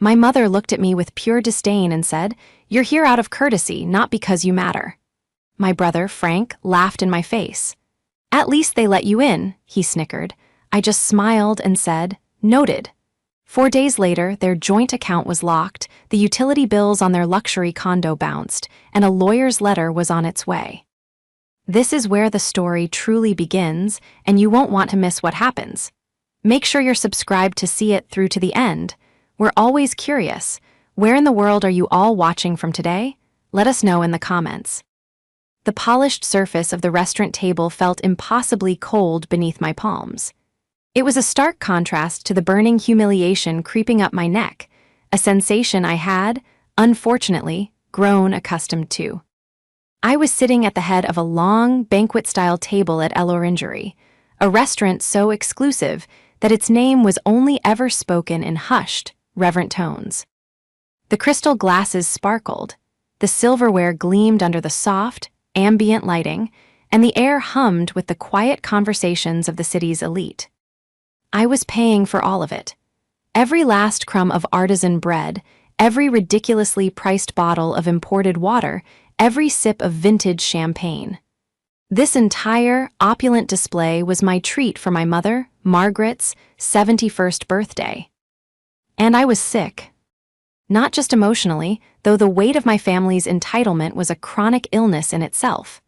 My mother looked at me with pure disdain and said, "You're here out of courtesy, not because you matter." My brother, Frank, laughed in my face. "At least they let you in," he snickered. I just smiled and said, "Noted." 4 days later, their joint account was locked, the utility bills on their luxury condo bounced, and a lawyer's letter was on its way. This is where the story truly begins, and you won't want to miss what happens. Make sure you're subscribed to see it through to the end. We're always curious. Where in the world are you all watching from today? Let us know in the comments. The polished surface of the restaurant table felt impossibly cold beneath my palms. It was a stark contrast to the burning humiliation creeping up my neck, a sensation I had, unfortunately, grown accustomed to. I was sitting at the head of a long, banquet-style table at L'Orangerie, a restaurant so exclusive that its name was only ever spoken in hushed, reverent tones. The crystal glasses sparkled, the silverware gleamed under the soft, ambient lighting, and the air hummed with the quiet conversations of the city's elite. I was paying for all of it. Every last crumb of artisan bread, every ridiculously priced bottle of imported water, every sip of vintage champagne. This entire, opulent display was my treat for my mother, Margaret's, 71st birthday. And I was sick. Not just emotionally, though the weight of my family's entitlement was a chronic illness in itself.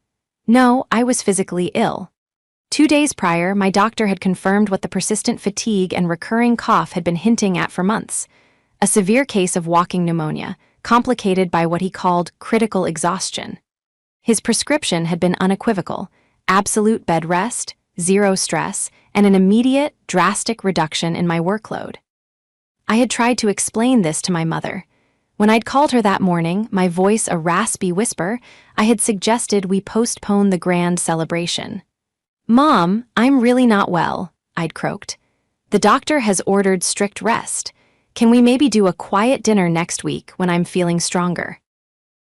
No, I was physically ill. 2 days prior, my doctor had confirmed what the persistent fatigue and recurring cough had been hinting at for months: a severe case of walking pneumonia, complicated by what he called critical exhaustion. His prescription had been unequivocal: absolute bed rest, zero stress, and an immediate, drastic reduction in my workload. I had tried to explain this to my mother. When I'd called her that morning, my voice a raspy whisper, I had suggested we postpone the grand celebration. "Mom, I'm really not well," I'd croaked. "The doctor has ordered strict rest. Can we maybe do a quiet dinner next week when I'm feeling stronger?"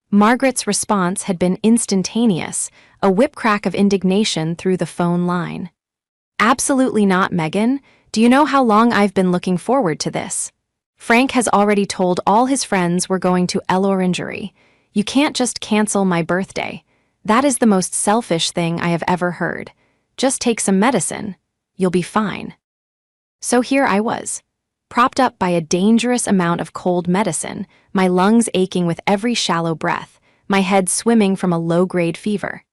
Margaret's response had been instantaneous, a whip-crack of indignation through the phone line. "Absolutely not, Megan. Do you know how long I've been looking forward to this? Frank has already told all his friends we're going to L'Orangerie. You can't just cancel my birthday. That is the most selfish thing I have ever heard. Just take some medicine. You'll be fine." So here I was, propped up by a dangerous amount of cold medicine, my lungs aching with every shallow breath, my head swimming from a low-grade fever.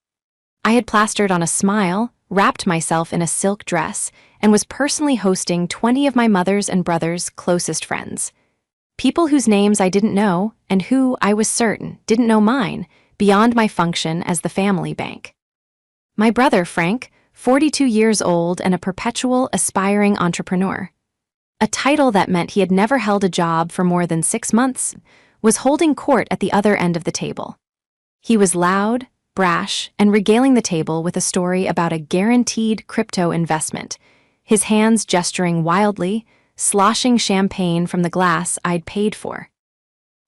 I had plastered on a smile, wrapped myself in a silk dress, and was personally hosting 20 of my mother's and brother's closest friends. People whose names I didn't know, and who, I was certain, didn't know mine, beyond my function as the family bank. My brother, Frank, 42 years old and a perpetual, aspiring entrepreneur. A title that meant he had never held a job for more than 6 months, was holding court at the other end of the table. He was loud, brash, and regaling the table with a story about a guaranteed crypto investment, his hands gesturing wildly, sloshing champagne from the glass I'd paid for.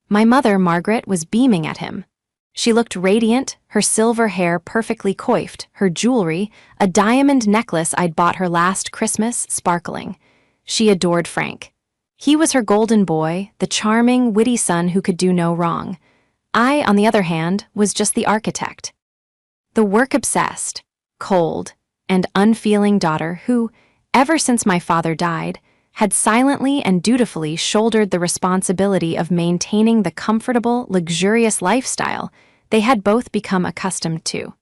My mother, Margaret, was beaming at him. She looked radiant, her silver hair perfectly coiffed, her jewelry, a diamond necklace I'd bought her last Christmas, sparkling. She adored Frank. He was her golden boy, the charming, witty son who could do no wrong. I, on the other hand, was just the architect. The work-obsessed, cold, and unfeeling daughter who, ever since my father died, had silently and dutifully shouldered the responsibility of maintaining the comfortable, luxurious lifestyle they had both become accustomed to.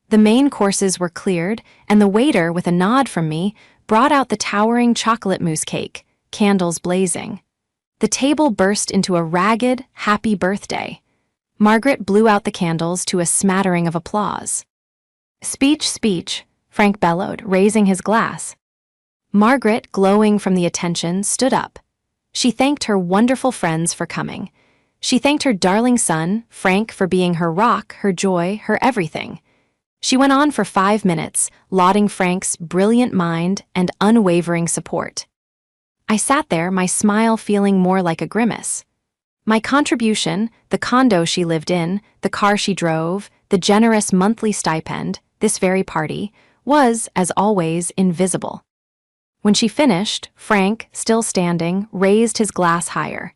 The main courses were cleared, and the waiter, with a nod from me, brought out the towering chocolate mousse cake, candles blazing. The table burst into a ragged, happy birthday. Margaret blew out the candles to a smattering of applause. "Speech, speech," Frank bellowed, raising his glass. Margaret, glowing from the attention, stood up. She thanked her wonderful friends for coming. She thanked her darling son, Frank, for being her rock, her joy, her everything. She went on for 5 minutes, lauding Frank's brilliant mind and unwavering support. I sat there, my smile feeling more like a grimace. My contribution, the condo she lived in, the car she drove, the generous monthly stipend, this very party, was, as always, invisible. When she finished, Frank, still standing, raised his glass higher.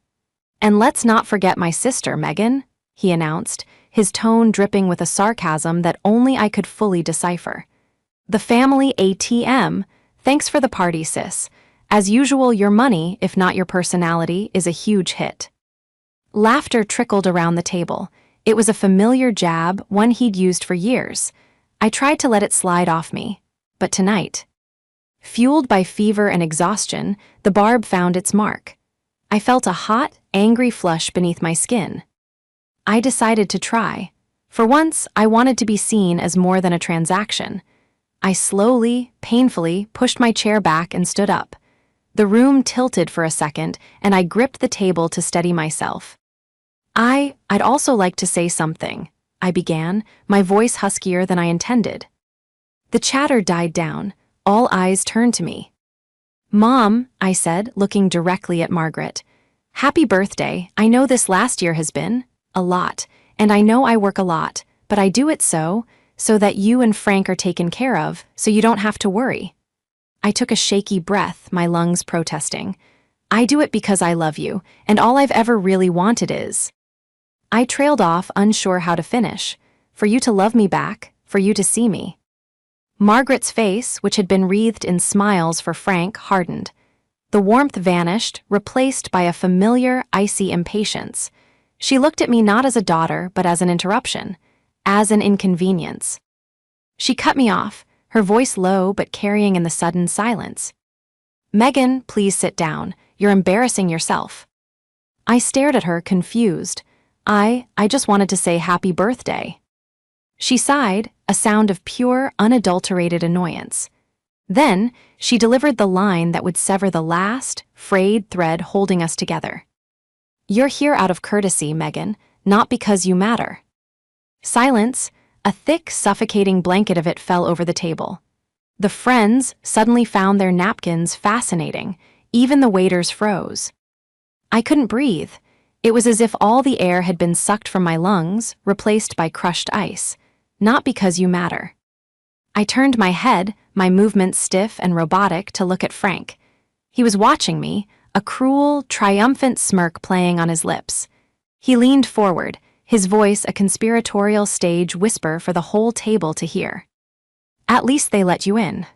"And let's not forget my sister, Megan," he announced, his tone dripping with a sarcasm that only I could fully decipher. "The family ATM, thanks for the party, sis. As usual, your money, if not your personality, is a huge hit." Laughter trickled around the table. It was a familiar jab, one he'd used for years. I tried to let it slide off me. But tonight, fueled by fever and exhaustion, the barb found its mark. I felt a hot, angry flush beneath my skin. I decided to try. For once, I wanted to be seen as more than a transaction. I slowly, painfully, pushed my chair back and stood up. The room tilted for a second, and I gripped the table to steady myself. I'd also like to say something," I began, my voice huskier than I intended. The chatter died down. All eyes turned to me. "Mom," I said, looking directly at Margaret. "Happy birthday. I know this last year has been a lot, and I know I work a lot, but I do it so that you and Frank are taken care of, so you don't have to worry." I took a shaky breath, my lungs protesting. "I do it because I love you, and all I've ever really wanted is—" I trailed off, unsure how to finish. "For you to love me back, for you to see me." Margaret's face, which had been wreathed in smiles for Frank, hardened. The warmth vanished, replaced by a familiar, icy impatience. She looked at me not as a daughter, but as an interruption, as an inconvenience. She cut me off, her voice low but carrying in the sudden silence. "Megan, please sit down. You're embarrassing yourself." I stared at her, confused. I just wanted to say happy birthday." She sighed, a sound of pure, unadulterated annoyance. Then, she delivered the line that would sever the last, frayed thread holding us together. "You're here out of courtesy, Megan, not because you matter." Silence, a thick, suffocating blanket of it fell over the table. The friends suddenly found their napkins fascinating. Even the waiters froze. I couldn't breathe. It was as if all the air had been sucked from my lungs, replaced by crushed ice. "Not because you matter." I turned my head, my movements stiff and robotic, to look at Frank. He was watching me, a cruel, triumphant smirk playing on his lips. He leaned forward, his voice a conspiratorial stage whisper for the whole table to hear. "At least they let you in."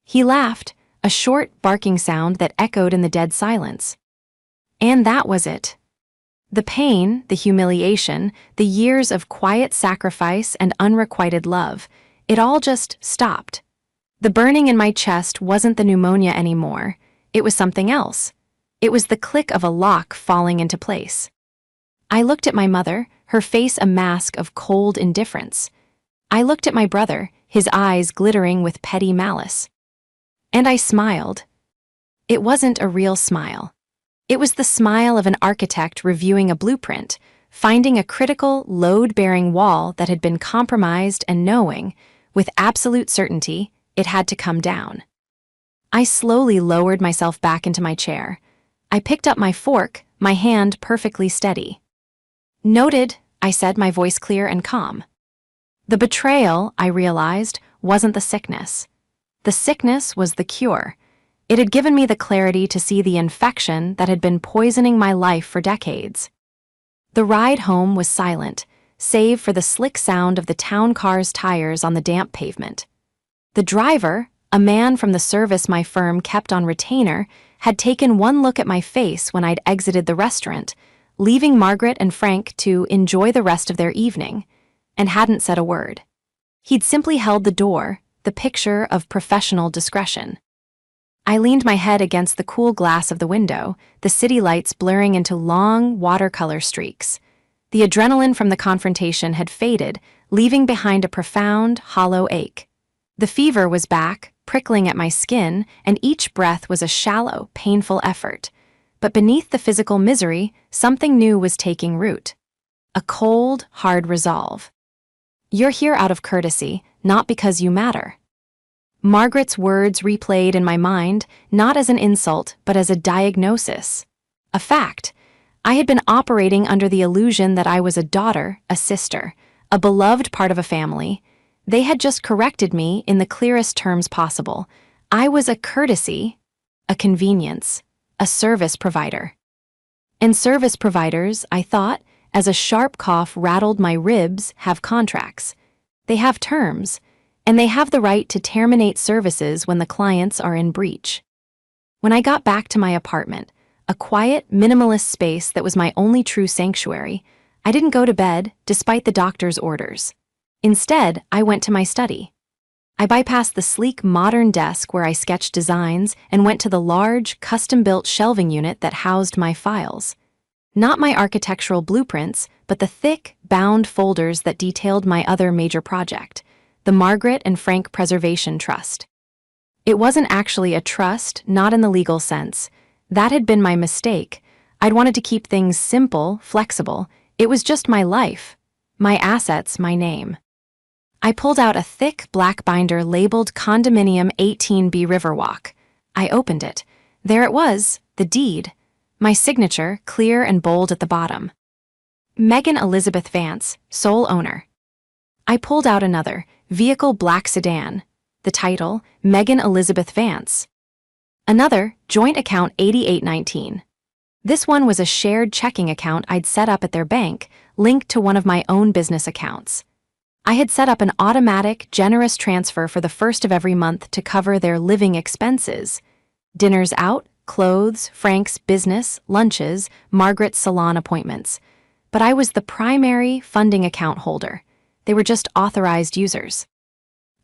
He laughed, a short, barking sound that echoed in the dead silence. And that was it. The pain, the humiliation, the years of quiet sacrifice and unrequited love, it all just stopped. The burning in my chest wasn't the pneumonia anymore. It was something else. It was the click of a lock falling into place. I looked at my mother, her face a mask of cold indifference. I looked at my brother, his eyes glittering with petty malice. And I smiled. It wasn't a real smile. It was the smile of an architect reviewing a blueprint, finding a critical, load-bearing wall that had been compromised and knowing, with absolute certainty, it had to come down. I slowly lowered myself back into my chair. I picked up my fork, my hand perfectly steady. "Noted," I said, my voice clear and calm. The betrayal, I realized, wasn't the sickness. The sickness was the cure. It had given me the clarity to see the infection that had been poisoning my life for decades. The ride home was silent, save for the slick sound of the town car's tires on the damp pavement. The driver, a man from the service my firm kept on retainer, had taken one look at my face when I'd exited the restaurant, leaving Margaret and Frank to enjoy the rest of their evening, and hadn't said a word. He'd simply held the door, the picture of professional discretion. I leaned my head against the cool glass of the window, the city lights blurring into long, watercolor streaks. The adrenaline from the confrontation had faded, leaving behind a profound, hollow ache. The fever was back, prickling at my skin, and each breath was a shallow, painful effort. But beneath the physical misery, something new was taking root. A cold, hard resolve. "You're here out of courtesy, not because you matter." Margaret's words replayed in my mind, not as an insult, but as a diagnosis. A fact. I had been operating under the illusion that I was a daughter, a sister, a beloved part of a family. They had just corrected me in the clearest terms possible. I was a courtesy, a convenience, a service provider. And service providers, I thought, as a sharp cough rattled my ribs, have contracts. They have terms, and they have the right to terminate services when the clients are in breach. When I got back to my apartment, a quiet, minimalist space that was my only true sanctuary, I didn't go to bed despite the doctor's orders. Instead, I went to my study. I bypassed the sleek, modern desk where I sketched designs and went to the large, custom-built shelving unit that housed my files. Not my architectural blueprints, but the thick, bound folders that detailed my other major project, the Margaret and Frank Preservation Trust. It wasn't actually a trust, not in the legal sense. That had been my mistake. I'd wanted to keep things simple, flexible. It was just my life, my assets, my name. I pulled out a thick black binder labeled Condominium 18B Riverwalk. I opened it. There it was, the deed. My signature, clear and bold at the bottom. Megan Elizabeth Vance, sole owner. I pulled out another, vehicle black sedan. The title, Megan Elizabeth Vance. Another, joint account 8819. This one was a shared checking account I'd set up at their bank, linked to one of my own business accounts. I had set up an automatic, generous transfer for the first of every month to cover their living expenses. Dinners out, clothes, Frank's business, lunches, Margaret's salon appointments. But I was the primary funding account holder. They were just authorized users.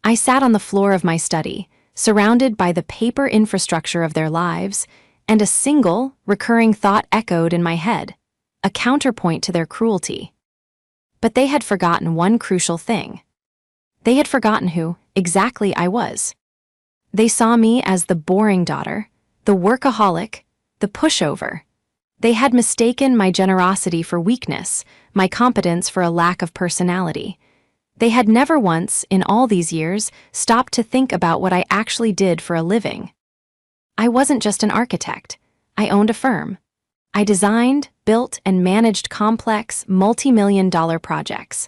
I sat on the floor of my study, surrounded by the paper infrastructure of their lives, and a single, recurring thought echoed in my head, a counterpoint to their cruelty. But they had forgotten one crucial thing. They had forgotten who exactly I was. They saw me as the boring daughter, the workaholic, the pushover. They had mistaken my generosity for weakness, my competence for a lack of personality. They had never once, in all these years, stopped to think about what I actually did for a living. I wasn't just an architect. I owned a firm. I designed, built, and managed complex, multi-million-dollar projects.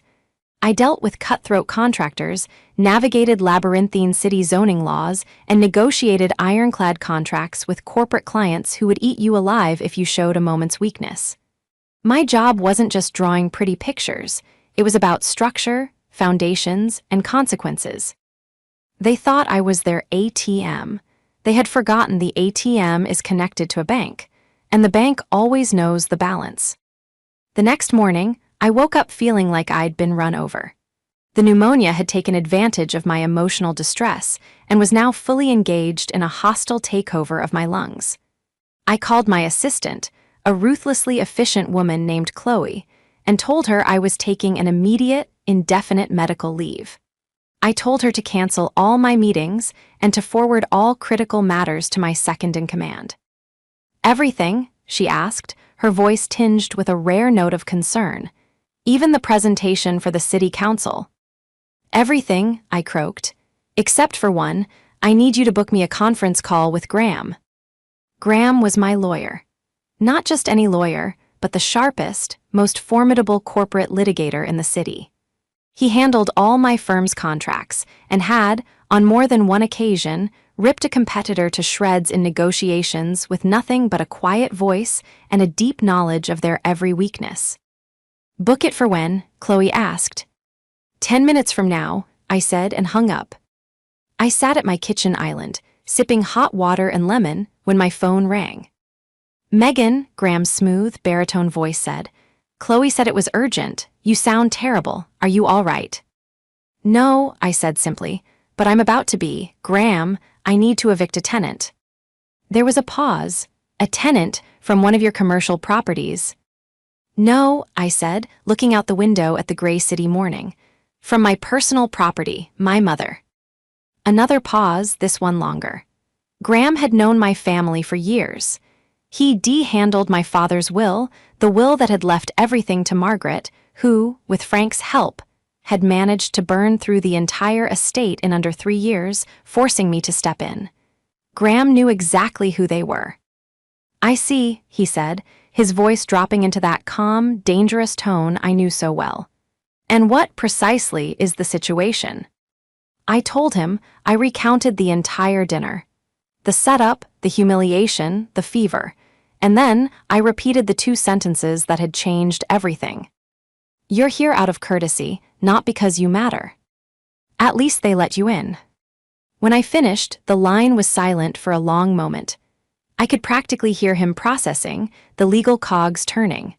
I dealt with cutthroat contractors, navigated labyrinthine city zoning laws, and negotiated ironclad contracts with corporate clients who would eat you alive if you showed a moment's weakness. My job wasn't just drawing pretty pictures. It was about structure, foundations, and consequences. They thought I was their ATM. They had forgotten the ATM is connected to a bank, and the bank always knows the balance. The next morning, I woke up feeling like I'd been run over. The pneumonia had taken advantage of my emotional distress and was now fully engaged in a hostile takeover of my lungs. I called my assistant, a ruthlessly efficient woman named Chloe, and told her I was taking an immediate, indefinite medical leave. I told her to cancel all my meetings and to forward all critical matters to my second-in-command. Everything, she asked, her voice tinged with a rare note of concern. Even the presentation for the city council. Everything, I croaked. Except for one, I need you to book me a conference call with Graham. Graham was my lawyer. Not just any lawyer, but the sharpest, most formidable corporate litigator in the city. He handled all my firm's contracts and had, on more than one occasion, ripped a competitor to shreds in negotiations with nothing but a quiet voice and a deep knowledge of their every weakness. Book it for when? Chloe asked. 10 minutes from now, I said and hung up. I sat at my kitchen island, sipping hot water and lemon, when my phone rang. Megan, Graham's smooth, baritone voice said, Chloe said it was urgent. You sound terrible. Are you all right? No, I said simply, but I'm about to be. Graham, I need to evict a tenant. There was a pause. A tenant from one of your commercial properties. No, I said, looking out the window at the gray city morning. From my personal property, my mother. Another pause, this one longer. Graham had known my family for years. He de-handled my father's will, the will that had left everything to Margaret, who, with Frank's help, had managed to burn through the entire estate in under 3 years, forcing me to step in. Graham knew exactly who they were. I see, he said, his voice dropping into that calm, dangerous tone I knew so well. And what, precisely, is the situation? I told him. I recounted the entire dinner. The setup, the humiliation, the fever. And then I repeated the two sentences that had changed everything. You're here out of courtesy, not because you matter. At least they let you in. When I finished, the line was silent for a long moment. I could practically hear him processing, the legal cogs turning.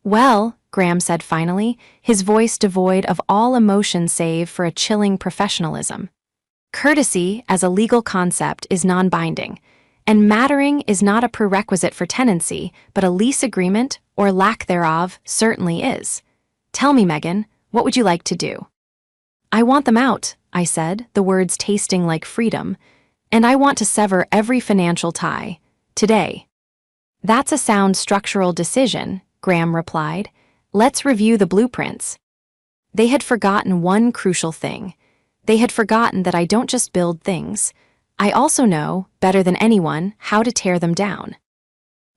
Well, Graham said finally, his voice devoid of all emotion save for a chilling professionalism. Courtesy, as a legal concept, is non-binding, and mattering is not a prerequisite for tenancy, but a lease agreement, or lack thereof, certainly is. Tell me, Megan, what would you like to do? I want them out, I said, the words tasting like freedom, and I want to sever every financial tie. Today. That's a sound structural decision, Graham replied. Let's review the blueprints. They had forgotten one crucial thing. They had forgotten that I don't just build things. I also know, better than anyone, how to tear them down.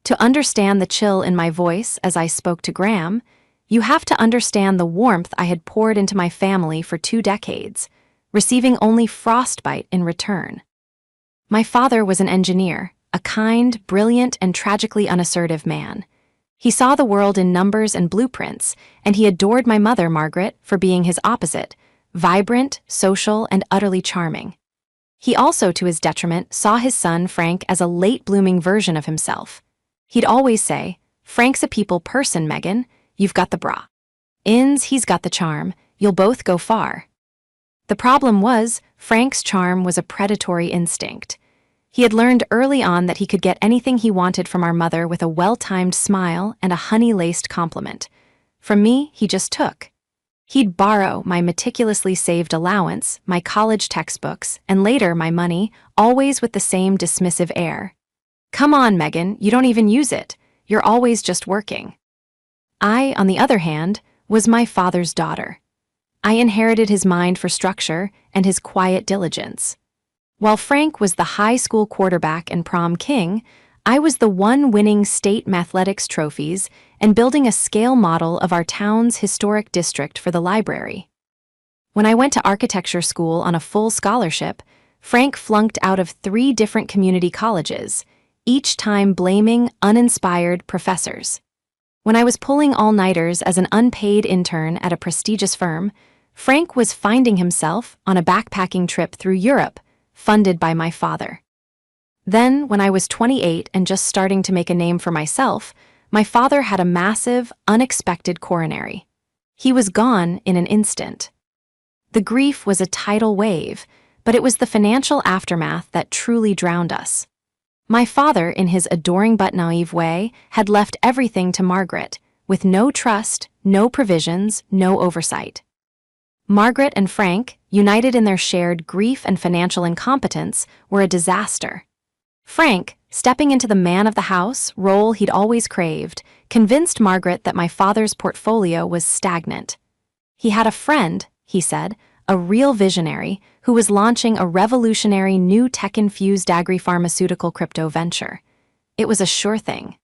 To understand the chill in my voice as I spoke to Graham, you have to understand the warmth I had poured into my family for 2 decades, receiving only frostbite in return. My father was an engineer, a kind, brilliant, and tragically unassertive man. He saw the world in numbers and blueprints, and he adored my mother, Margaret, for being his opposite, vibrant, social, and utterly charming. He also, to his detriment, saw his son, Frank, as a late-blooming version of himself. He'd always say, "Frank's a people person, Megan. You've got the bra. Ins, he's got the charm. You'll both go far." The problem was, Frank's charm was a predatory instinct. He had learned early on that he could get anything he wanted from our mother with a well-timed smile and a honey-laced compliment. From me, he just took. He'd borrow my meticulously saved allowance, my college textbooks, and later my money, always with the same dismissive air. "Come on, Megan, you don't even use it. You're always just working." I, on the other hand, was my father's daughter. I inherited his mind for structure and his quiet diligence. While Frank was the high school quarterback and prom king, I was the one winning state mathletics trophies and building a scale model of our town's historic district for the library. When I went to architecture school on a full scholarship, Frank flunked out of 3 different community colleges, each time blaming uninspired professors. When I was pulling all-nighters as an unpaid intern at a prestigious firm, Frank was finding himself on a backpacking trip through Europe, funded by my father. Then, when I was 28 and just starting to make a name for myself, my father had a massive, unexpected coronary. He was gone in an instant. The grief was a tidal wave, but it was the financial aftermath that truly drowned us. My father, in his adoring but naive way, had left everything to Margaret, with no trust, no provisions, no oversight. Margaret and Frank, united in their shared grief and financial incompetence, were a disaster. Frank, stepping into the man of the house role he'd always craved, convinced Margaret that my father's portfolio was stagnant. He had a friend, he said, a real visionary, who was launching a revolutionary new tech-infused agri-pharmaceutical crypto venture. It was a sure thing.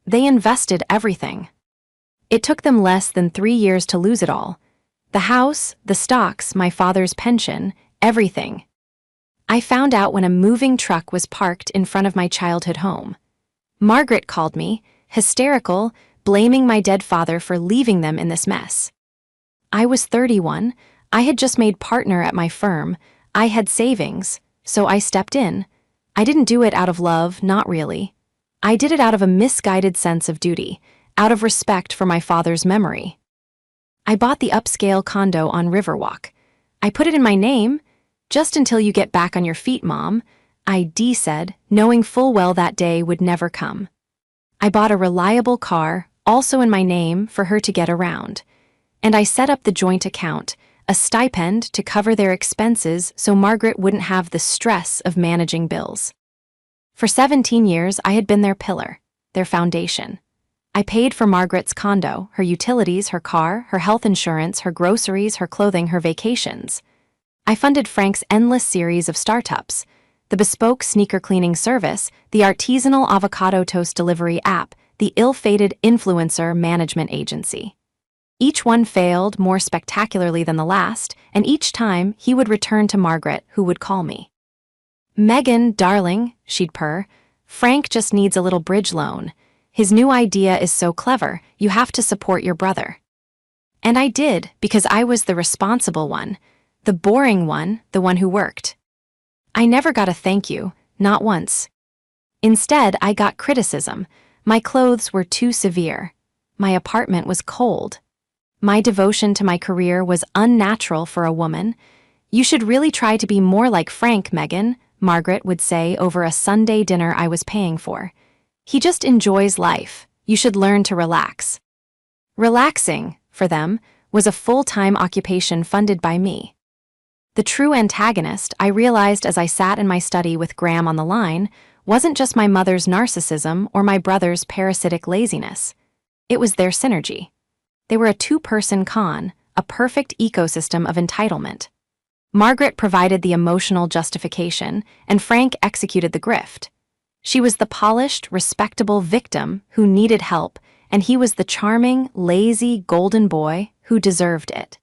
They invested everything. It took them less than 3 years to lose it all. The house, the stocks, my father's pension, everything. I found out when a moving truck was parked in front of my childhood home. Margaret called me, hysterical, blaming my dead father for leaving them in this mess. I was 31, I had just made partner at my firm, I had savings, so I stepped in. I didn't do it out of love, not really. I did it out of a misguided sense of duty, out of respect for my father's memory. I bought the upscale condo on Riverwalk. I put it in my name. "Just until you get back on your feet, Mom," I said, knowing full well that day would never come. I bought a reliable car, also in my name, for her to get around. And I set up the joint account, a stipend to cover their expenses so Margaret wouldn't have the stress of managing bills. For 17 years, I had been their pillar, their foundation. I paid for Margaret's condo, her utilities, her car, her health insurance, her groceries, her clothing, her vacations. I funded Frank's endless series of startups, the bespoke sneaker cleaning service, the artisanal avocado toast delivery app, the ill-fated influencer management agency. Each one failed more spectacularly than the last, and each time he would return to Margaret, who would call me. "Megan, darling," she'd purr, "Frank just needs a little bridge loan. His new idea is so clever, you have to support your brother." And I did, because I was the responsible one, the boring one, the one who worked. I never got a thank you, not once. Instead, I got criticism. My clothes were too severe. My apartment was cold. My devotion to my career was unnatural for a woman. "You should really try to be more like Frank, Megan," Margaret would say over a Sunday dinner I was paying for. "He just enjoys life. You should learn to relax." Relaxing, for them, was a full-time occupation funded by me. The true antagonist, I realized as I sat in my study with Graham on the line, wasn't just my mother's narcissism or my brother's parasitic laziness. It was their synergy. They were a two-person con, a perfect ecosystem of entitlement. Margaret provided the emotional justification, and Frank executed the grift. She was the polished, respectable victim who needed help, and he was the charming, lazy, golden boy who deserved it.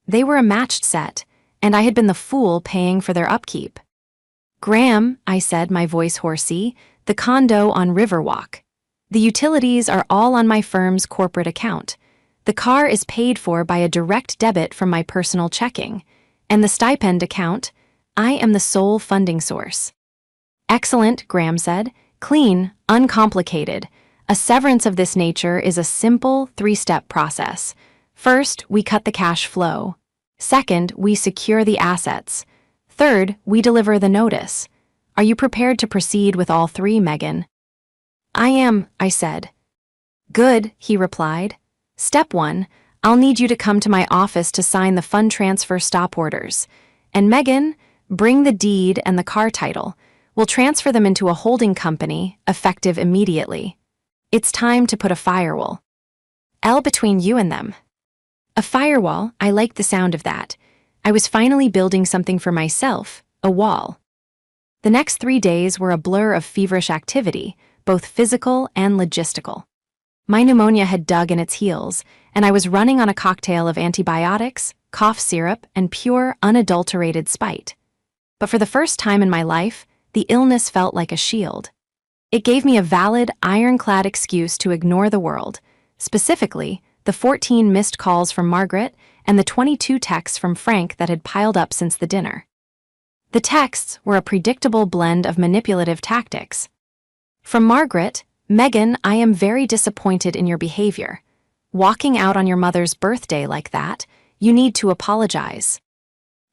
They were a matched set, and I had been the fool paying for their upkeep. "Graham," I said, my voice horsey, "the condo on Riverwalk. The utilities are all on my firm's corporate account. The car is paid for by a direct debit from my personal checking. And the stipend account, I am the sole funding source." "Excellent," Graham said. "Clean, uncomplicated. A severance of this nature is a simple three-step process. First, we cut the cash flow. Second, we secure the assets. Third, we deliver the notice. Are you prepared to proceed with all three, Megan?" "I am," I said. "Good," he replied. "Step 1, I'll need you to come to my office to sign the fund transfer stop orders. And Megan, bring the deed and the car title. We'll transfer them into a holding company, effective immediately. It's time to put a firewall. L between you and them." A firewall, I liked the sound of that. I was finally building something for myself, a wall. The next 3 days were a blur of feverish activity, both physical and logistical. My pneumonia had dug in its heels, and I was running on a cocktail of antibiotics, cough syrup, and pure, unadulterated spite. But for the first time in my life, the illness felt like a shield. It gave me a valid, ironclad excuse to ignore the world, specifically the 14 missed calls from Margaret and the 22 texts from Frank that had piled up since the dinner. The texts were a predictable blend of manipulative tactics. From Margaret, "Megan, I am very disappointed in your behavior. Walking out on your mother's birthday like that, you need to apologize."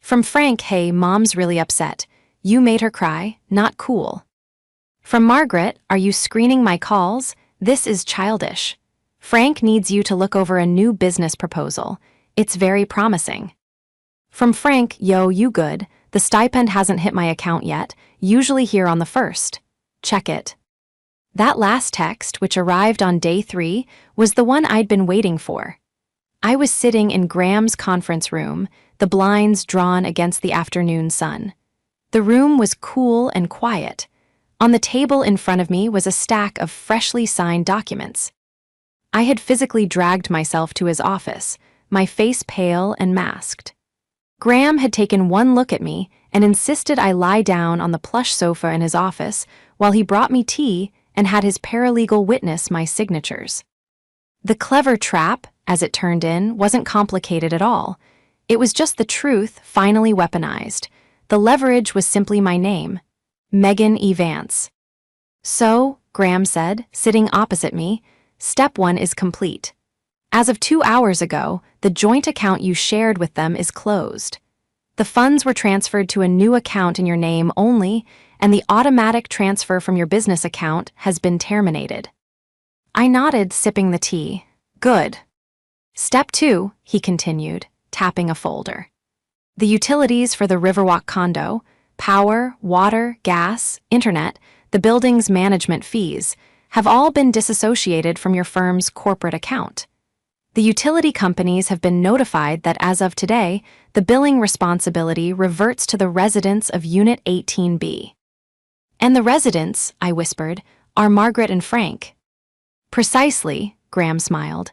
From Frank, "Hey, Mom's really upset. You made her cry, not cool." From Margaret, "Are you screening my calls? This is childish. Frank needs you to look over a new business proposal. It's very promising." From Frank, "Yo, you good. The stipend hasn't hit my account yet, usually here on the 1st. Check it." That last text, which arrived on day 3, was the one I'd been waiting for. I was sitting in Graham's conference room, the blinds drawn against the afternoon sun. The room was cool and quiet. On the table in front of me was a stack of freshly signed documents. I had physically dragged myself to his office, my face pale and masked. Graham had taken one look at me and insisted I lie down on the plush sofa in his office while he brought me tea and had his paralegal witness my signatures. The clever trap, as it turned in, wasn't complicated at all. It was just the truth finally weaponized. The leverage was simply my name, Megan E. Vance. "So," Graham said, sitting opposite me, "step 1 is complete. As of 2 hours ago, the joint account you shared with them is closed. The funds were transferred to a new account in your name only, and the automatic transfer from your business account has been terminated." I nodded, sipping the tea. "Good." "Step 2, he continued, tapping a folder. "The utilities for the Riverwalk condo, power, water, gas, internet, the building's management fees, have all been disassociated from your firm's corporate account. The utility companies have been notified that as of today, the billing responsibility reverts to the residents of Unit 18B. "And the residents," I whispered, "are Margaret and Frank." "Precisely," Graham smiled.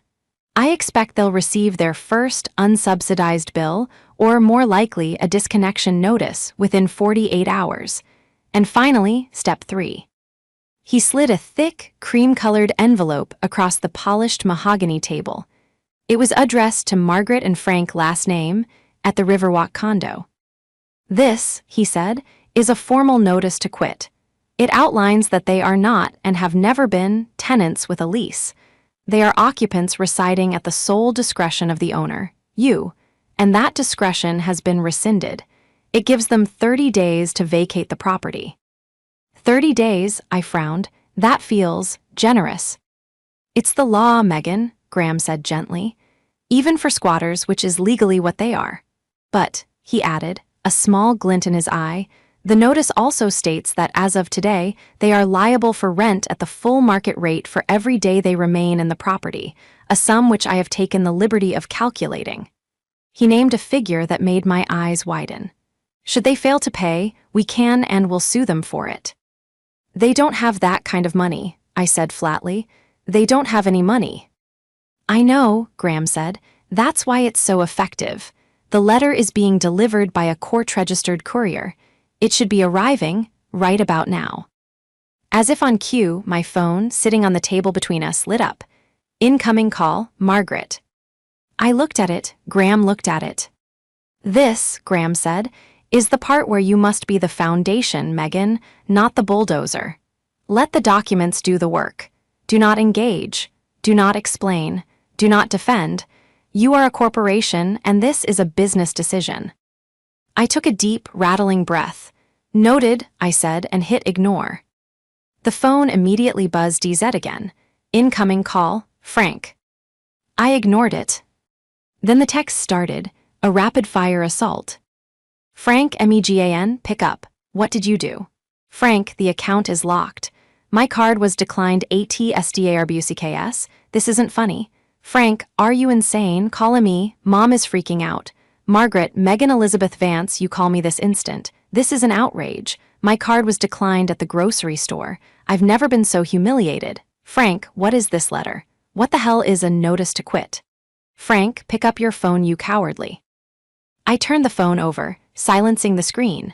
I expect they'll receive their first unsubsidized bill, or more likely a disconnection notice, within 48 hours. And finally, step 3. He slid a thick, cream-colored envelope across the polished mahogany table. It was addressed to Margaret and Frank, last name, at the Riverwalk condo. "This," he said, "is a formal notice to quit. It outlines that they are not, and have never been, tenants with a lease. They are occupants residing at the sole discretion of the owner, you, and that discretion has been rescinded. It gives them 30 days to vacate the property." 30 days, I frowned. That feels generous. "It's the law, Megan," Graham said gently. "Even for squatters, which is legally what they are. But," he added, a small glint in his eye, "the notice also states that as of today, they are liable for rent at the full market rate for every day they remain in the property, a sum which I have taken the liberty of calculating." He named a figure that made my eyes widen. "Should they fail to pay, we can and will sue them for it." "They don't have that kind of money," I said flatly. "They don't have any money." "I know," Graham said. "That's why it's so effective. The letter is being delivered by a court-registered courier. It should be arriving right about now." As if on cue, my phone, sitting on the table between us, lit up. "Incoming call, Margaret." I looked at it, Graham looked at it. "This," Graham said, "is the part where you must be the foundation, Megan, not the bulldozer. Let the documents do the work. Do not engage. Do not explain. Do not defend. You are a corporation, and this is a business decision." I took a deep, rattling breath. "Noted," I said, and hit ignore. The phone immediately buzzed DZ again. "Incoming call, Frank." I ignored it. Then the text started, a rapid-fire assault. "Frank, MEGAN, pick up. What did you do?" "Frank, the account is locked. My card was declined ATSDARBUCKS. This isn't funny. Frank, are you insane? Call me. Mom is freaking out. Margaret, Megan Elizabeth Vance, you call me this instant. This is an outrage. My card was declined at the grocery store. I've never been so humiliated. Frank, what is this letter? What the hell is a notice to quit? Frank, pick up your phone, you cowardly." I turned the phone over, silencing the screen.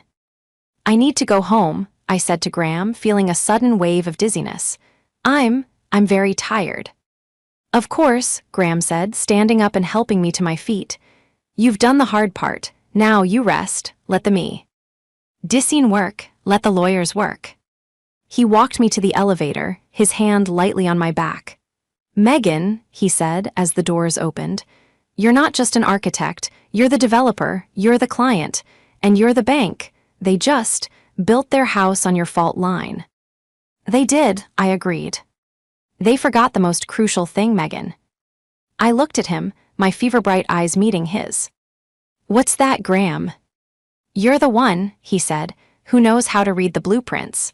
"I need to go home," I said to Graham, feeling a sudden wave of dizziness. I'm very tired." "Of course," Graham said, standing up and helping me to my feet. "You've done the hard part. Now you rest. Let the me. Dissing work. Let the lawyers work." He walked me to the elevator, his hand lightly on my back. "Megan," he said as the doors opened, "you're not just an architect. You're the developer. You're the client. And you're the bank. They just built their house on your fault line." "They did," I agreed. "They forgot the most crucial thing, Megan." I looked at him, my fever-bright eyes meeting his. "What's that, Graham?" "You're the one," he said, "who knows how to read the blueprints."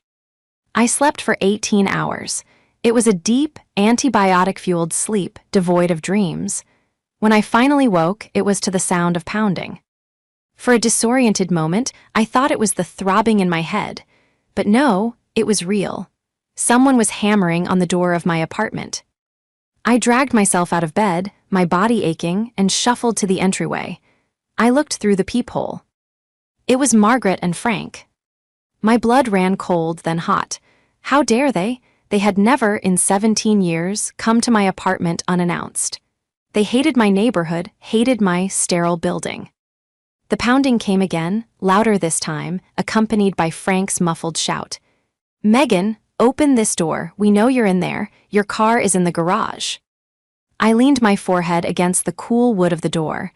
I slept for 18 hours. It was a deep, antibiotic-fueled sleep, devoid of dreams. When I finally woke, it was to the sound of pounding. For a disoriented moment, I thought it was the throbbing in my head. But no, it was real. Someone was hammering on the door of my apartment. I dragged myself out of bed, my body aching, and shuffled to the entryway. I looked through the peephole. It was Margaret and Frank. My blood ran cold, then hot. How dare they? They had never, in 17 years, come to my apartment unannounced. They hated my neighborhood, hated my sterile building. The pounding came again, louder this time, accompanied by Frank's muffled shout. "Megan, open this door. We know you're in there. Your car is in the garage." I leaned my forehead against the cool wood of the door.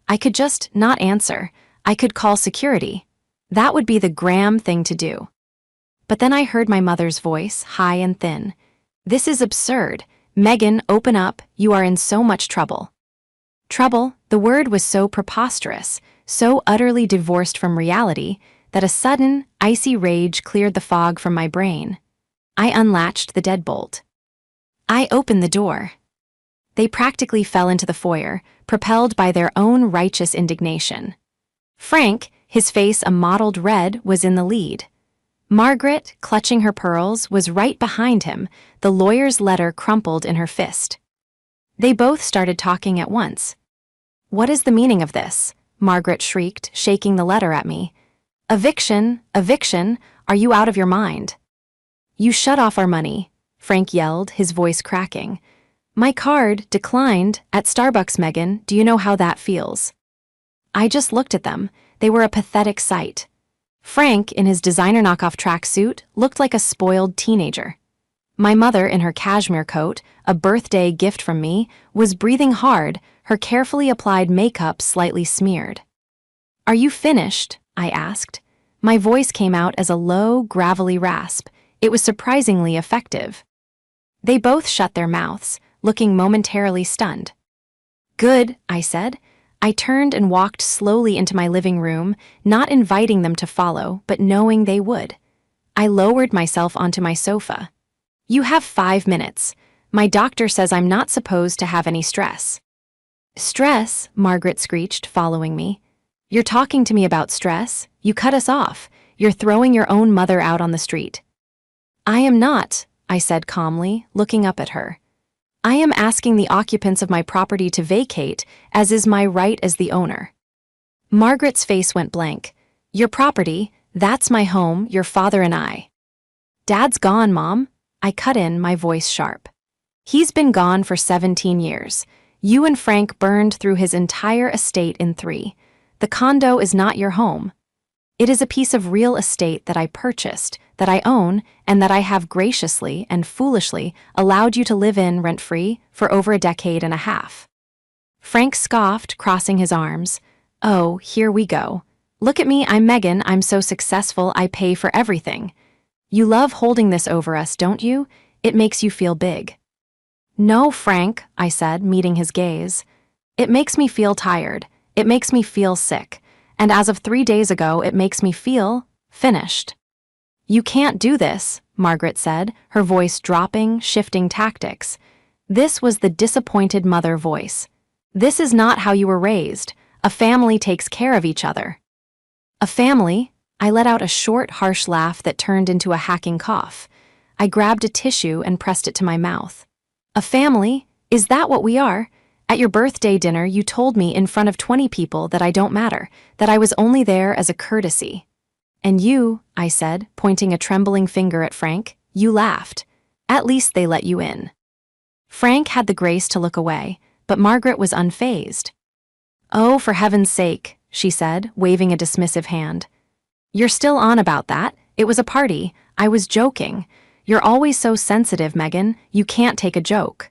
I could just not answer. I could call security. That would be the Graham thing to do. But then I heard my mother's voice, high and thin. "This is absurd. Megan, open up. You are in so much trouble." Trouble, the word was so preposterous, so utterly divorced from reality, that a sudden, icy rage cleared the fog from my brain. I unlatched the deadbolt. I opened the door. They practically fell into the foyer, propelled by their own righteous indignation. Frank, his face a mottled red, was in the lead. Margaret, clutching her pearls, was right behind him, the lawyer's letter crumpled in her fist. They both started talking at once. "What is the meaning of this?" Margaret shrieked, shaking the letter at me. "Eviction, eviction, are you out of your mind?" "You shut off our money," Frank yelled, his voice cracking. "My card declined at Starbucks, Megan. Do you know how that feels?" I just looked at them. They were a pathetic sight. Frank, in his designer knockoff tracksuit, looked like a spoiled teenager. My mother, in her cashmere coat, a birthday gift from me, was breathing hard, her carefully applied makeup slightly smeared. "Are you finished?" I asked. My voice came out as a low, gravelly rasp. It was surprisingly effective. They both shut their mouths, looking momentarily stunned. "Good," I said. I turned and walked slowly into my living room, not inviting them to follow, but knowing they would. I lowered myself onto my sofa. "You have 5 minutes. My doctor says I'm not supposed to have any stress." "Stress?" Margaret screeched, following me. "You're talking to me about stress? You cut us off. You're throwing your own mother out on the street." "I am not," I said calmly, looking up at her. "I am asking the occupants of my property to vacate, as is my right as the owner." Margaret's face went blank. "Your property, that's my home, your father and I." "Dad's gone, Mom." I cut in, my voice sharp. "He's been gone for 17 years. You and Frank burned through his entire estate in 3. The condo is not your home. It is a piece of real estate that I purchased, that I own, and that I have graciously and foolishly allowed you to live in rent-free for over a decade and a half." Frank scoffed, crossing his arms. "Oh, here we go. Look at me, I'm Megan, I'm so successful I pay for everything. You love holding this over us, don't you? It makes you feel big." "No, Frank," I said, meeting his gaze. "It makes me feel tired. It makes me feel sick. And as of 3 days ago, it makes me feel finished." "You can't do this," Margaret said, her voice dropping, shifting tactics. This was the disappointed mother voice. "This is not how you were raised. A family takes care of each other." "A family?" I let out a short, harsh laugh that turned into a hacking cough. I grabbed a tissue and pressed it to my mouth. "A family? Is that what we are? At your birthday dinner, you told me in front of 20 people that I don't matter, that I was only there as a courtesy. And you," I said, pointing a trembling finger at Frank, "you laughed. At least they let you in." Frank had the grace to look away, but Margaret was unfazed. "Oh, for heaven's sake," she said, waving a dismissive hand. "You're still on about that. It was a party. I was joking. You're always so sensitive, Megan. You can't take a joke."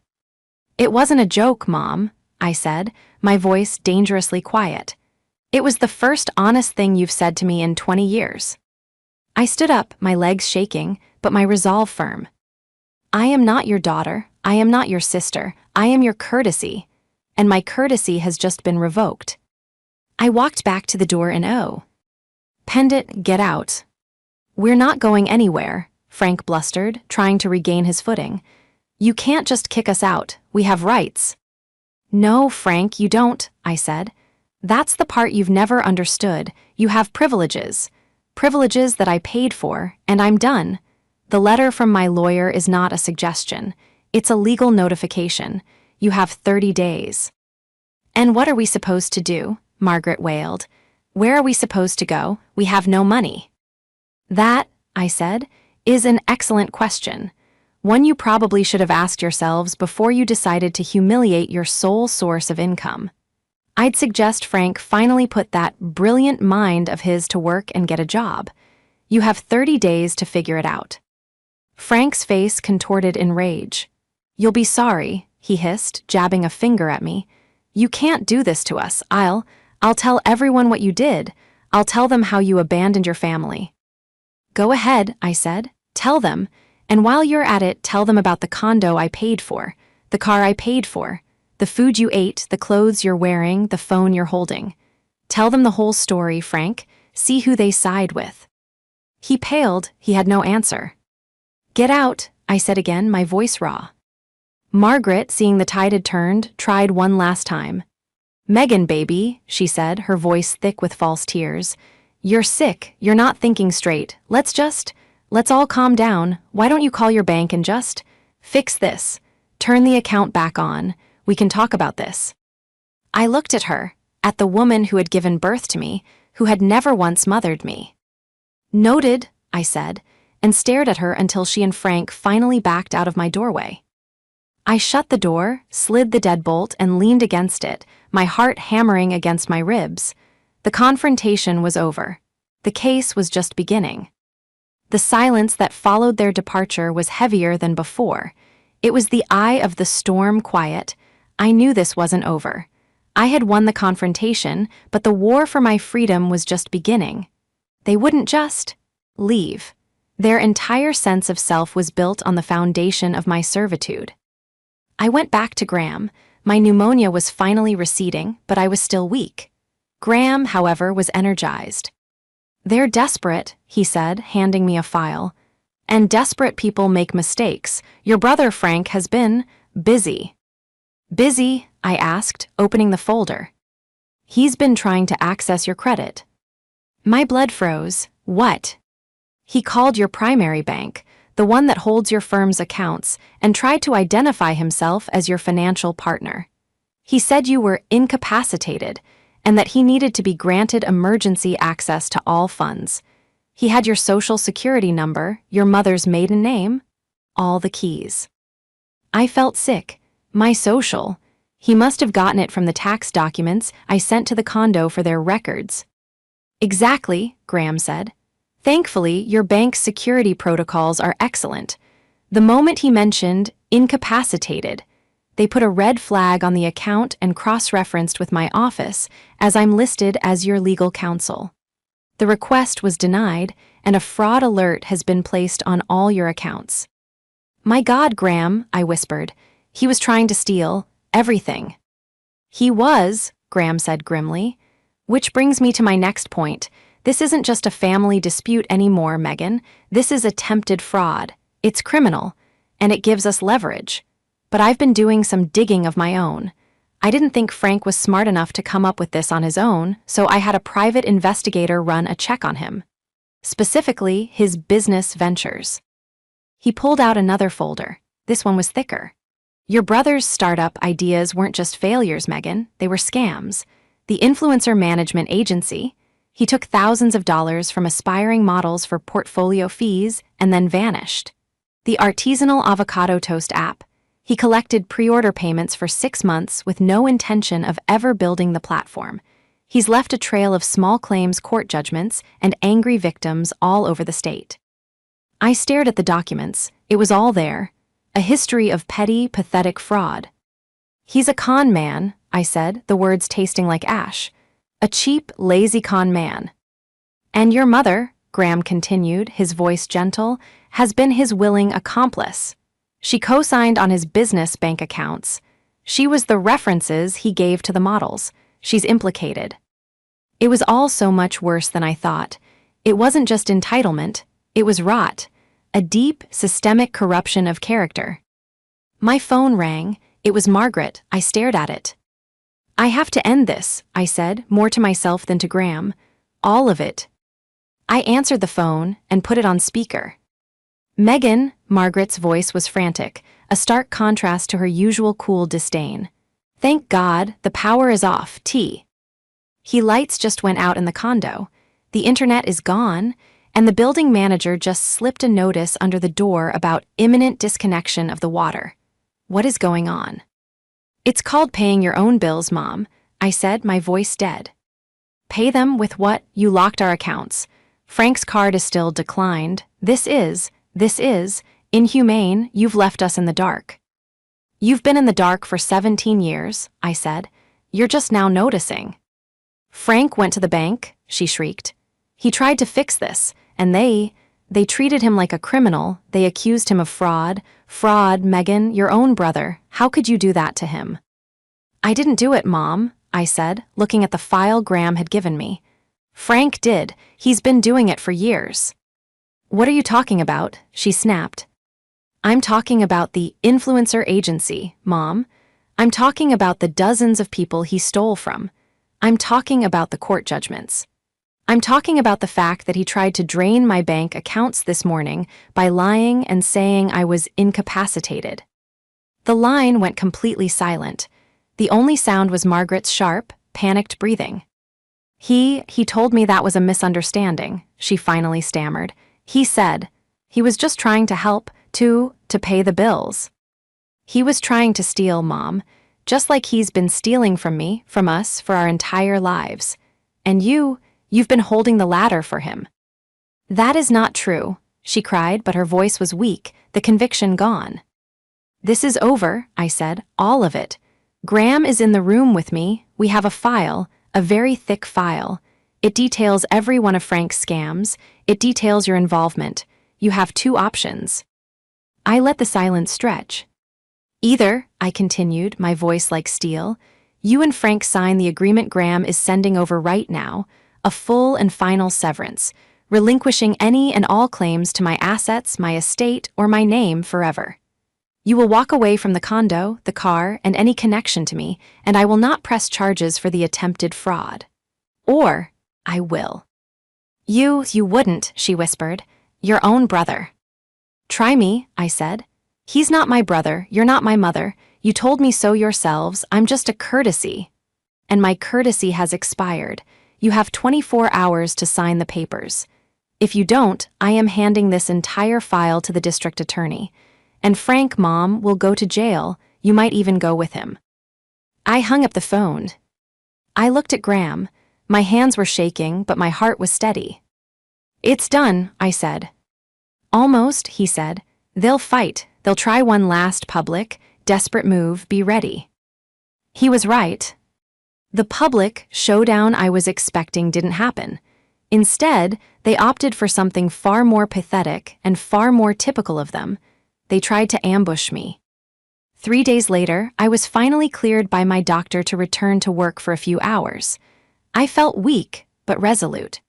"It wasn't a joke, Mom," I said, my voice dangerously quiet. "It was the first honest thing you've said to me in 20 years. I stood up, my legs shaking, but my resolve firm. "I am not your daughter. I am not your sister. I am your courtesy. And my courtesy has just been revoked." I walked back to the door and "Pendant, get out." "We're not going anywhere," Frank blustered, trying to regain his footing. "You can't just kick us out. We have rights." "No, Frank, you don't," I said. "That's the part you've never understood. You have privileges. Privileges that I paid for, and I'm done. The letter from my lawyer is not a suggestion. It's a legal notification. You have 30 days. "And what are we supposed to do?" Margaret wailed. "Where are we supposed to go? We have no money." "That," I said, "is an excellent question. One you probably should have asked yourselves before you decided to humiliate your sole source of income. I'd suggest Frank finally put that brilliant mind of his to work and get a job. You have 30 days to figure it out." Frank's face contorted in rage. "You'll be sorry," he hissed, jabbing a finger at me. "You can't do this to us. I'll tell everyone what you did. I'll tell them how you abandoned your family." "Go ahead," I said. "Tell them. And while you're at it, tell them about the condo I paid for, the car I paid for, the food you ate, the clothes you're wearing, the phone you're holding. Tell them the whole story, Frank. See who they side with." He paled. He had no answer. "Get out," I said again, my voice raw. Margaret, seeing the tide had turned, tried one last time. "Megan, baby," she said, her voice thick with false tears. "You're sick. You're not thinking straight. Let's all calm down. Why don't you call your bank and just fix this? Turn the account back on. We can talk about this." I looked at her, at the woman who had given birth to me, who had never once mothered me. "Noted," I said, and stared at her until she and Frank finally backed out of my doorway. I shut the door, slid the deadbolt, and leaned against it, my heart hammering against my ribs. The confrontation was over. The case was just beginning. The silence that followed their departure was heavier than before. It was the eye of the storm quiet. I knew this wasn't over. I had won the confrontation, but the war for my freedom was just beginning. They wouldn't just leave. Their entire sense of self was built on the foundation of my servitude. I went back to Graham. My pneumonia was finally receding, but I was still weak. Graham, however, was energized. "They're desperate," he said, handing me a file. "And desperate people make mistakes. Your brother, Frank, has been busy." "Busy?" I asked, opening the folder. "He's been trying to access your credit." My blood froze. "What?" "He called your primary bank, the one that holds your firm's accounts, and tried to identify himself as your financial partner. He said you were incapacitated and that he needed to be granted emergency access to all funds. He had your social security number, your mother's maiden name, all the keys." I felt sick. My social. He must have gotten it from the tax documents I sent to the condo for their records. "Exactly," Graham said. "Thankfully, your bank's security protocols are excellent." The moment he mentioned incapacitated, they put a red flag on the account and cross-referenced with my office, as I'm listed as your legal counsel. The request was denied, and a fraud alert has been placed on all your accounts. "My God, Graham," I whispered. "He was trying to steal everything." "He was," Graham said grimly. "Which brings me to my next point. This isn't just a family dispute anymore, Megan. This is attempted fraud. It's criminal, and it gives us leverage. But I've been doing some digging of my own. I didn't think Frank was smart enough to come up with this on his own, so I had a private investigator run a check on him. Specifically, his business ventures." He pulled out another folder. This one was thicker. "Your brother's startup ideas weren't just failures, Megan. They were scams. The influencer management agency. He took thousands of dollars from aspiring models for portfolio fees and then vanished. The artisanal avocado toast app. He collected pre-order payments for 6 months with no intention of ever building the platform. He's left a trail of small claims court judgments and angry victims all over the state." I stared at the documents. It was all there. A history of petty, pathetic fraud. "He's a con man," I said, the words tasting like ash. "A cheap, lazy con man." "And your mother," Graham continued, his voice gentle, "has been his willing accomplice. She co-signed on his business bank accounts. She was the references he gave to the models. She's implicated." It was all so much worse than I thought. It wasn't just entitlement, it was rot, a deep, systemic corruption of character. My phone rang. It was Margaret. I stared at it. "I have to end this," I said, more to myself than to Graham. "All of it." I answered the phone and put it on speaker. "Megan," Margaret's voice was frantic, a stark contrast to her usual cool disdain. "Thank God, the power is off, Lights just went out in the condo. The internet is gone, and the building manager just slipped a notice under the door about imminent disconnection of the water. What is going on?" "It's called paying your own bills, Mom," I said, my voice dead. "Pay them with what? You locked our accounts. Frank's card is still declined. This is inhumane. You've left us in the dark." "You've been in the dark for 17 years, I said. "You're just now noticing." "Frank went to the bank," she shrieked. "He tried to fix this, and they treated him like a criminal. They accused him of fraud. Fraud, Megan, your own brother. How could you do that to him?" "I didn't do it, Mom," I said, looking at the file Graham had given me. "Frank did. He's been doing it for years." "What are you talking about?" she snapped. "I'm talking about the influencer agency, Mom. I'm talking about the dozens of people he stole from. I'm talking about the court judgments. I'm talking about the fact that he tried to drain my bank accounts this morning by lying and saying I was incapacitated." The line went completely silent. The only sound was Margaret's sharp, panicked breathing. He told me that was a misunderstanding, she finally stammered. He said he was just trying to help, to pay the bills. He was trying to steal, Mom, just like he's been stealing from me, from us, for our entire lives. And you've been holding the ladder for him. That is not true, she cried, but her voice was weak, the conviction gone. This is over, I said, all of it. Graham is in the room with me. We have a file, a very thick file. It details every one of Frank's scams. It details your involvement. You have two options. I let the silence stretch. Either, I continued, my voice like steel, you and Frank sign the agreement Graham is sending over right now, a full and final severance, relinquishing any and all claims to my assets, my estate, or my name forever. You will walk away from the condo, the car, and any connection to me, and I will not press charges for the attempted fraud. Or, I will. You wouldn't, she whispered. Your own brother. Try me, I said. He's not my brother, you're not my mother. You told me so yourselves, I'm just a courtesy. And my courtesy has expired. You have 24 hours to sign the papers. If you don't, I am handing this entire file to the district attorney. And Frank, Mom, will go to jail. You might even go with him. I hung up the phone. I looked at Graham. My hands were shaking, but my heart was steady. It's done, I said. Almost, he said. They'll fight. They'll try one last public, desperate move. Be ready. He was right. The public showdown I was expecting didn't happen. Instead, they opted for something far more pathetic and far more typical of them. They tried to ambush me. 3 days later, I was finally cleared by my doctor to return to work for a few hours. I felt weak, but resolute.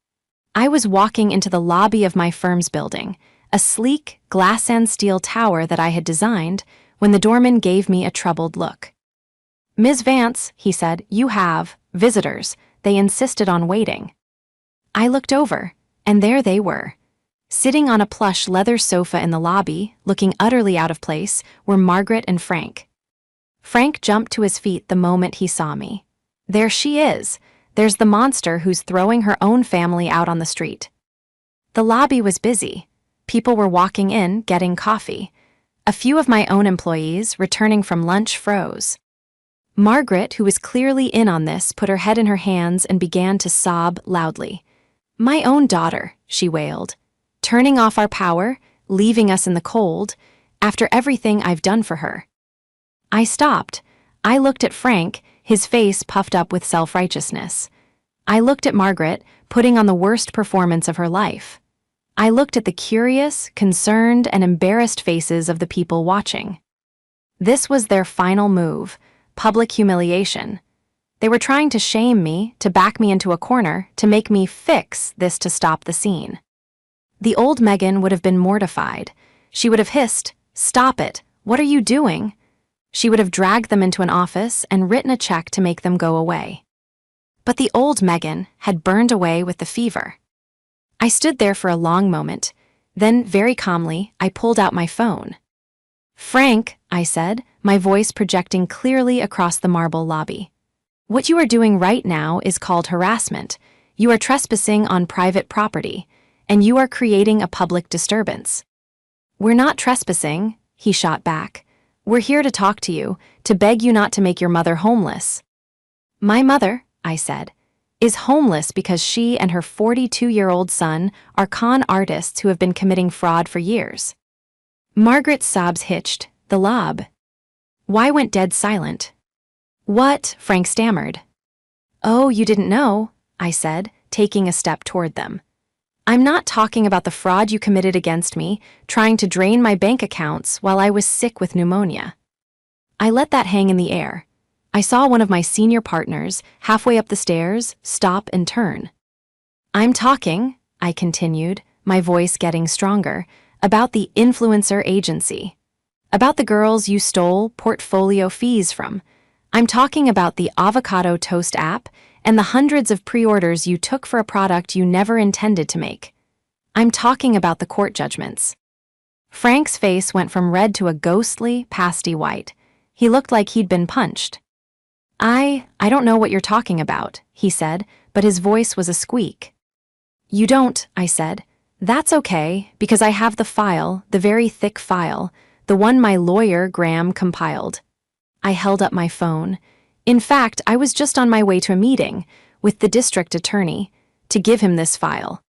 I was walking into the lobby of my firm's building, a sleek, glass and steel tower that I had designed, when the doorman gave me a troubled look. Ms. Vance, he said, you have visitors. They insisted on waiting. I looked over, and there they were. Sitting on a plush leather sofa in the lobby, looking utterly out of place, were Margaret and Frank. Frank jumped to his feet the moment he saw me. There she is. There's the monster who's throwing her own family out on the street. The lobby was busy. People were walking in, getting coffee. A few of my own employees, returning from lunch, froze. Margaret, who was clearly in on this, put her head in her hands and began to sob loudly. My own daughter, she wailed. Turning off our power, leaving us in the cold, after everything I've done for her. I stopped. I looked at Frank, his face puffed up with self-righteousness. I looked at Margaret, putting on the worst performance of her life. I looked at the curious, concerned, and embarrassed faces of the people watching. This was their final move, public humiliation. They were trying to shame me, to back me into a corner, to make me fix this to stop the scene. The old Megan would have been mortified. She would have hissed, "Stop it! What are you doing?" She would have dragged them into an office and written a check to make them go away. But the old Megan had burned away with the fever. I stood there for a long moment. Then, very calmly, I pulled out my phone. "Frank," I said, my voice projecting clearly across the marble lobby. "What you are doing right now is called harassment. You are trespassing on private property, and you are creating a public disturbance." "We're not trespassing," he shot back. "We're here to talk to you, to beg you not to make your mother homeless." "My mother," I said, "is homeless because she and her 42-year-old son are con artists who have been committing fraud for years." Margaret's sobs hitched, the lob. Why went dead silent? "What?" Frank stammered. "Oh, you didn't know," I said, taking a step toward them. "I'm not talking about the fraud you committed against me, trying to drain my bank accounts while I was sick with pneumonia." I let that hang in the air. I saw one of my senior partners, halfway up the stairs, stop and turn. "I'm talking," I continued, my voice getting stronger, "about the influencer agency. About the girls you stole portfolio fees from. I'm talking about the avocado toast app and the hundreds of pre-orders you took for a product you never intended to make. I'm talking about the court judgments." Frank's face went from red to a ghostly, pasty white. He looked like he'd been punched. I don't know what you're talking about, he said, but his voice was a squeak. You don't, I said. That's okay, because I have the file, the very thick file, the one my lawyer, Graham, compiled. I held up my phone. In fact, I was just on my way to a meeting with the district attorney to give him this file.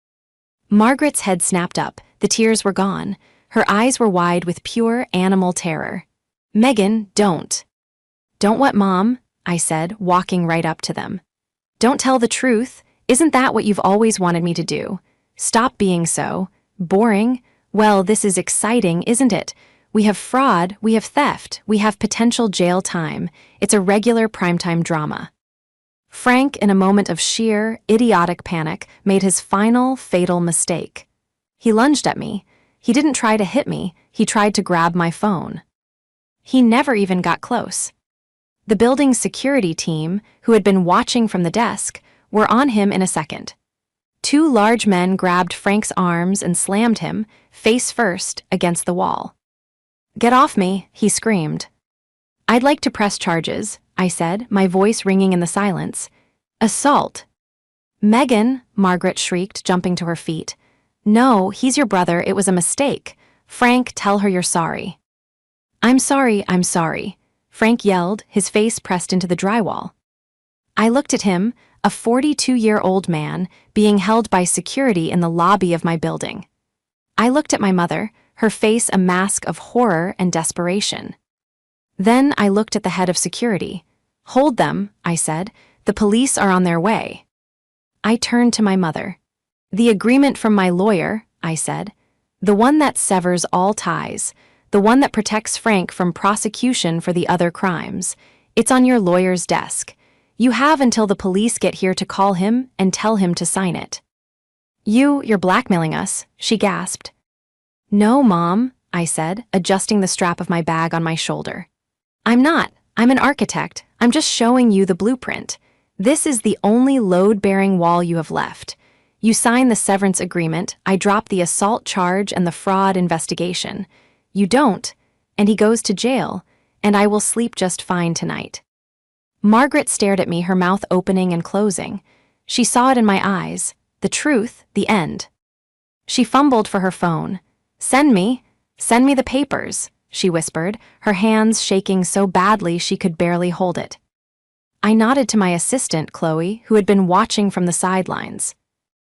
Margaret's head snapped up. The tears were gone. Her eyes were wide with pure animal terror. Megan, don't. Don't what, Mom? I said, walking right up to them. Don't tell the truth. Isn't that what you've always wanted me to do? Stop being so boring. Well, this is exciting, isn't it? We have fraud, we have theft, we have potential jail time. It's a regular primetime drama. Frank, in a moment of sheer, idiotic panic, made his final, fatal mistake. He lunged at me. He didn't try to hit me, he tried to grab my phone. He never even got close. The building's security team, who had been watching from the desk, were on him in a second. Two large men grabbed Frank's arms and slammed him, face first, against the wall. Get off me, he screamed. I'd like to press charges, I said, my voice ringing in the silence. Assault. Megan, Margaret shrieked, jumping to her feet. No, he's your brother, it was a mistake. Frank, tell her you're sorry. I'm sorry, Frank yelled, his face pressed into the drywall. I looked at him, a 42-year-old man, being held by security in the lobby of my building. I looked at my mother, her face a mask of horror and desperation. Then I looked at the head of security. Hold them, I said. The police are on their way. I turned to my mother. The agreement from my lawyer, I said. The one that severs all ties. The one that protects Frank from prosecution for the other crimes. It's on your lawyer's desk. You have until the police get here to call him and tell him to sign it. You're blackmailing us, she gasped. No, Mom, I said, adjusting the strap of my bag on my shoulder. I'm not. I'm an architect. I'm just showing you the blueprint. This is the only load-bearing wall you have left. You sign the severance agreement, I drop the assault charge and the fraud investigation. You don't, and he goes to jail, and I will sleep just fine tonight. Margaret stared at me, her mouth opening and closing. She saw it in my eyes, the truth, the end. She fumbled for her phone. Send me the papers, she whispered, her hands shaking so badly she could barely hold it. I nodded to my assistant, Chloe, who had been watching from the sidelines.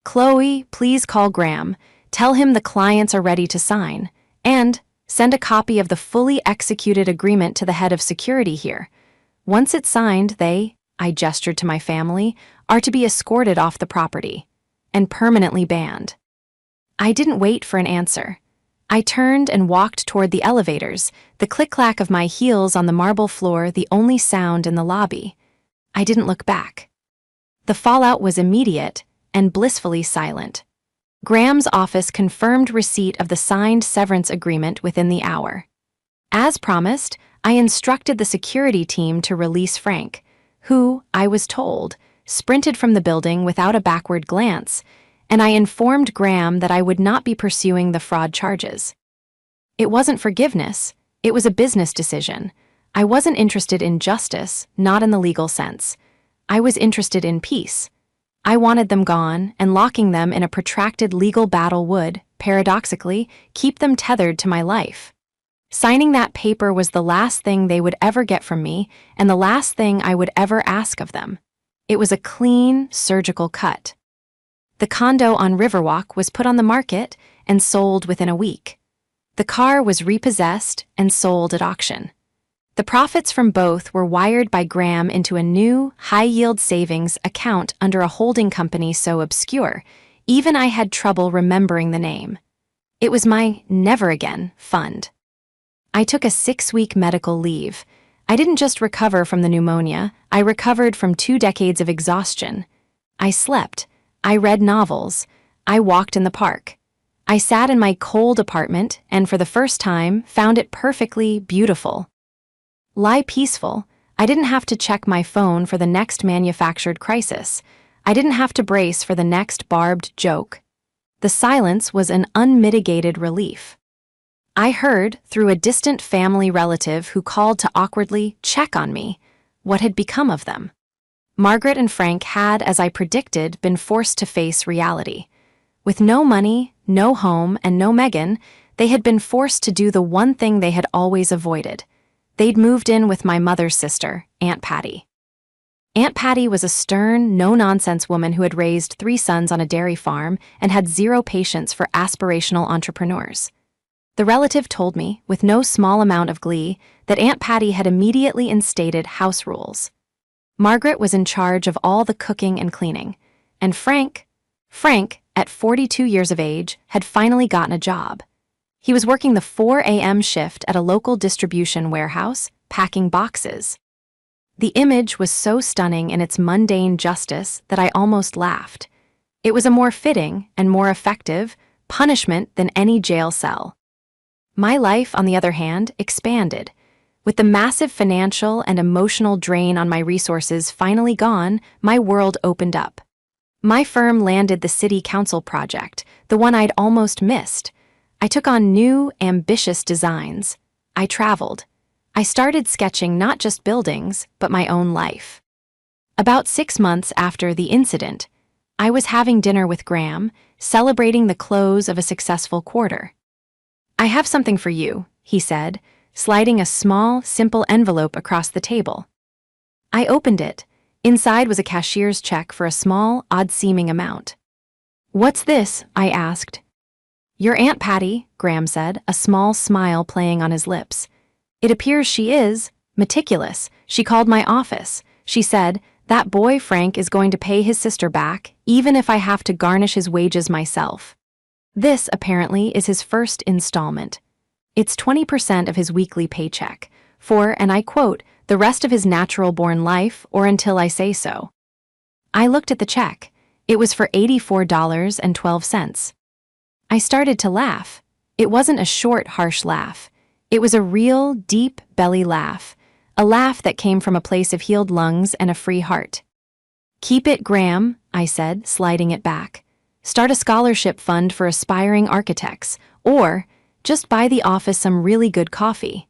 Chloe, please call Graham. Tell him the clients are ready to sign. And send a copy of the fully executed agreement to the head of security here. Once it's signed, I gestured to my family, are to be escorted off the property and permanently banned. I didn't wait for an answer. I turned and walked toward the elevators, the click-clack of my heels on the marble floor the only sound in the lobby. I didn't look back. The fallout was immediate and blissfully silent. Graham's office confirmed receipt of the signed severance agreement within the hour. As promised, I instructed the security team to release Frank, who, I was told, sprinted from the building without a backward glance, and I informed Graham that I would not be pursuing the fraud charges. It wasn't forgiveness, it was a business decision. I wasn't interested in justice, not in the legal sense. I was interested in peace. I wanted them gone, and locking them in a protracted legal battle would, paradoxically, keep them tethered to my life. Signing that paper was the last thing they would ever get from me, and the last thing I would ever ask of them. It was a clean, surgical cut. The condo on Riverwalk was put on the market and sold within a week. The car was repossessed and sold at auction. The profits from both were wired by Graham into a new, high-yield savings account under a holding company so obscure, even I had trouble remembering the name. It was my Never Again fund. I took a 6-week medical leave. I didn't just recover from the pneumonia, I recovered from 2 decades of exhaustion. I slept. I read novels. I walked in the park. I sat in my cold apartment and for the first time found it perfectly beautiful. Lie peaceful. I didn't have to check my phone for the next manufactured crisis. I didn't have to brace for the next barbed joke. The silence was an unmitigated relief. I heard, through a distant family relative who called to awkwardly check on me, What had become of them? Margaret and Frank had, as I predicted, been forced to face reality. With no money, no home, and no Megan, they had been forced to do the one thing they had always avoided. They'd moved in with my mother's sister, Aunt Patty. Aunt Patty was a stern, no-nonsense woman who had raised 3 sons on a dairy farm and had zero patience for aspirational entrepreneurs. The relative told me, with no small amount of glee, that Aunt Patty had immediately instated house rules. Margaret was in charge of all the cooking and cleaning, and Frank, at 42 years of age, had finally gotten a job. He was working the 4 a.m. shift at a local distribution warehouse, packing boxes. The image was so stunning in its mundane justice that I almost laughed. It was a more fitting and more effective punishment than any jail cell. My life, on the other hand, expanded. With the massive financial and emotional drain on my resources finally gone, my world opened up. My firm landed the city council project, the one I'd almost missed. I took on new, ambitious designs. I traveled. I started sketching not just buildings, but my own life. About 6 months after the incident, I was having dinner with Graham, celebrating the close of a successful quarter. "I have something for you," he said, sliding a small, simple envelope across the table. I opened it. Inside was a cashier's check for a small, odd-seeming amount. "What's this?" I asked. "Your Aunt Patty," Graham said, a small smile playing on his lips. "It appears she is meticulous. She called my office. She said, 'That boy Frank is going to pay his sister back, even if I have to garnish his wages myself.' This, apparently, is his first installment. It's 20% of his weekly paycheck, for, and I quote, 'the rest of his natural-born life or until I say so.'" I looked at the check. It was for $84.12. I started to laugh. It wasn't a short, harsh laugh. It was a real, deep belly laugh, a laugh that came from a place of healed lungs and a free heart. "Keep it, Graham," I said, sliding it back. "Start a scholarship fund for aspiring architects, or just buy the office some really good coffee."